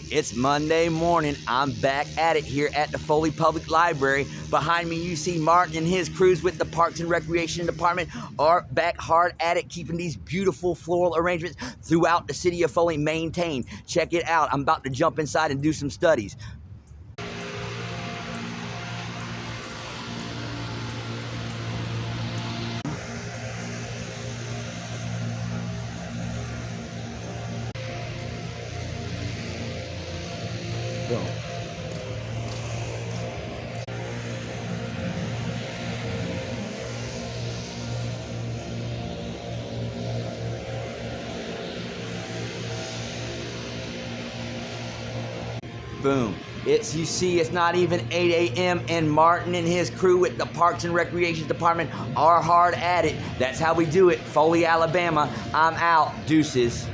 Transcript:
It's Monday morning. I'm back at it here at the Foley Public Library. Behind me, you see Martin and his crews with the Parks and Recreation Department are back hard at it, keeping these beautiful floral arrangements throughout the city of Foley maintained. Check it out. I'm about to jump inside and do some studies. Boom. Boom. You see, it's not even 8 a.m. and Martin and his crew with the Parks and Recreation Department are hard at it. That's how we do it. Foley, Alabama. I'm out. Deuces.